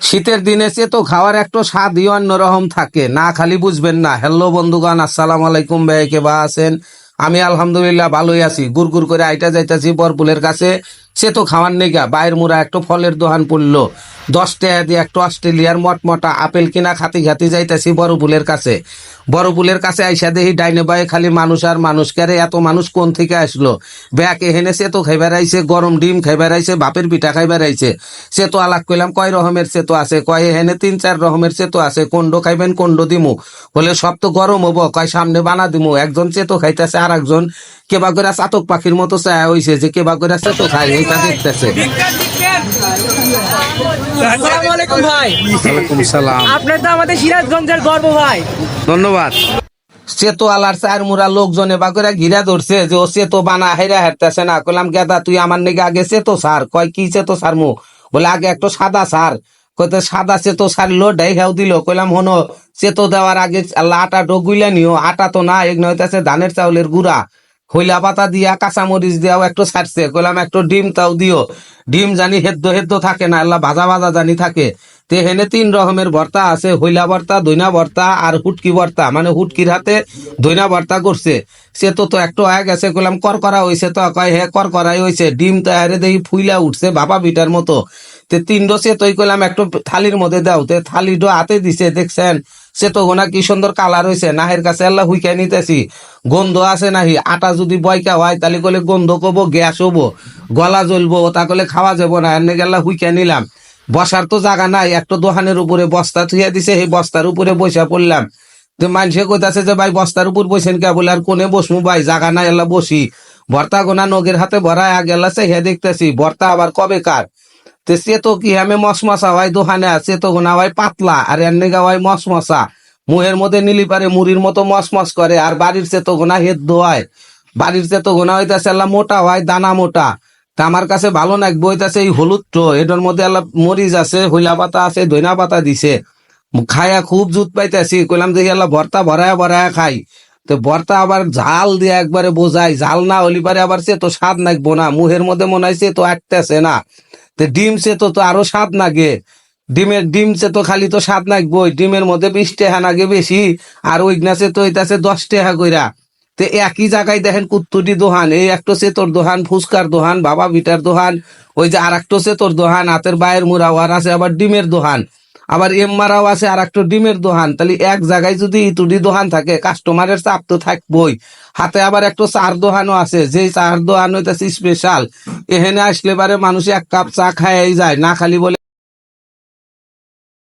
শীতের দিনে সে তো খাওয়ার একটা স্বাদই অন্যরকম থাকে, না খালি বুঝবেন না। হ্যালো বন্ধুগণ, আসসালামু আলাইকুম, ভাই কে বা আছেন? আমি আলহামদুলিল্লাহ ভালোই আছি। গুড় করে আইটা যাইতাছি বরপুলের কাছে। সে তো খাওয়ার নেগা বাইরের মুড়া একটা ফলের দোকান পড়লো। 10 টাকা দিয়ে একটা অস্ট্রেলিয়ার মটমটা আপেল কিনা খাতি খাতি যাইতাছি বড়পুলের কাছে। বড়পুলের কাছে আইসা দেখি ডাইনে বায়ে খালি মানুষ আর মানুষ। কারে এত মানুষ কোন থেকে আসলো? ব্যাকে হেনে সে তো খাইবার আইছে, গরম ডিম খাইবার আইছে, বাপের পিঠা খাইবার আইছে। সে তো আলাক কইলাম কয় রকমের সে তো আছে? কয় হেনে 3-4 রকমের সে তো আছে। কোন্ড খাইবেন কোন্ড দিমু? বলে সব তো গরম হবো। কয় সামনে বানা দিমু। একজন সে তো খাইতেছে, আর একজন কেবা করে চাতক পাখির মতো চায়া হইছে যে কেবা করে সে তো খায়, এইটা দেখতেছে। আসসালামু আলাইকুম ভাই। ওয়ালাইকুম সালাম। আপনার তো আমাদের সিরাজগঞ্জের গর্ব ভাই। ধন্যবাদ। সেতো আলার চার মুরা লোকজনে বা করে ঘিরা ধরছে যে ও সেতো বানা হেরা হেরতেছে না। কইলাম গেদা তুই আমার নাকি আগে সেতো সার। কয় কি সেতো সার মু? বলে আগে একটা সাদা সার। কইতে সাদা সেতো সারলো, ডাইঘাও দিল। কইলাম হনো, সেতো দেওয়ার আগে আল্লাহ আটা গুইলা নিও। আটা তো না, এগুলো হইতেছে ধানের চাউলের গুড়া। খৈলা পাতা দিয়া কাঁচামরিচ দিয়াও একটু ছাড়ছে। কইলাম একটু ডিম তাও দিও। ডিম জানি হেদ্দ হেদ্দ থাকে না, আল্লাহ ভাজা ভাজা জানি থাকে। তে হেনে 3 রকমের ভর্তা আছে, হইলা ভর্তা, দইনা ভর্তা আর হুটকি ভর্তা, মানে হুটকির হাতে দইনা ভর্তা করছে। সে তো তো একটু আগে গেছে। কইলাম করকরা হইছে? তো কয় হে করকরাই হইছে। ডিম তো আরে দেখি ফুইলা উঠছে বাবা বিটার মতো। তে 3 সে তৈ কইলাম একটু থালির মধ্যে দাও। তে থালিটা হাতে দিছে, দেখছেন সে তো গোনা কি সুন্দর কালার হইছে। নাহের কাছে আল্লাহ হুইকাই নিতেছি, গন্ধ আছে নাহি। আটা যদি বয়কা হয় তাহলে কলে গন্ধ কব, গ্যাস হবো, গলা জ্বলবো, তা কলে খাওয়া যাবো না। এনে গেল্লা হুইকাই নিলাম। বসার তো জায়গা নাই, একটা দোকানের উপরে বস্তা থুইয়া দিছে, সেই বস্তার উপরে বসে পড়লাম। তো মানুষে কইতাছে যে ভাই বস্তার উপর বসেন কে? বলে আর কোনে বসমু ভাই, জায়গা নাই, এল্লা বসি। ভর্তা গোনা নগের হাতে ভরায় গেলা সে হে দেখতেছি ভর্তা আবার কবে কার। তো সে তো কি আমি মশমশা হয় দোকানে আছে তো গোনা হয় পাতলা, আর এমনি গাওয়াই মশমশা। মুহের মধ্যে নিলি পারে মুড়ির মতো মসমস করে। আর বাড়ির সে তো গোনা হেদ হয়। বাড়ির সে তো গোনা হইতাছে আল্লাহ মোটা হয়, দানা মোটা। তা আমার কাছে ভালো না বইতাছে এই হলুদ তো, এটার মধ্যে আল্লাহ মরিচ আছে, হইলা পাতা আছে, ধইনা পাতা দিছে। খায়া খুব জুত পাইতেছি। কইলাম দেখি আল্লাহ ভর্তা ভরায়া ভরায়া খাই। তো ভর্তা আবার ঝাল দিয়ে একবারে বোঝাই, ঝাল না হলি পারে আবার সে তো স্বাদ নাকবো না। মুহের মধ্যে মনে হয় সে তো আটতেছে না। তো ডিম সে তো আরো স্বাদ নাগে। ডিম সে তো খালি তো স্বাদ নাকবই। ডিমের মধ্যে 20 টাকা নাগে বেশি। আর ওই সে তো হইতাছে 10 টাকা কইরা। তো একই জায়গায় দেখেন কুত্তুটি দোহান, এই একটা সেতর দোহান, ফুচকার দোহান, বাবা বিটার দোহান, ওই যে আর একটা সেতর দোহান, হাতের বায়ের মুড়াও, আর আছে আবার ডিমের দোহান, আবার এমমারাও আছে আর একটা ডিমের দোহান। তাহলে এক জায়গায় যদি ইতুডি দোহান থাকে, কাস্টমারের চাপ তো থাকবই। হাতে আবার একটা চার দোহানও আছে, যে চার দোহান হইতেছে স্পেশাল। এখানে আসলে পারে মানুষ এক কাপ চা খাই যায়, না খালি বলে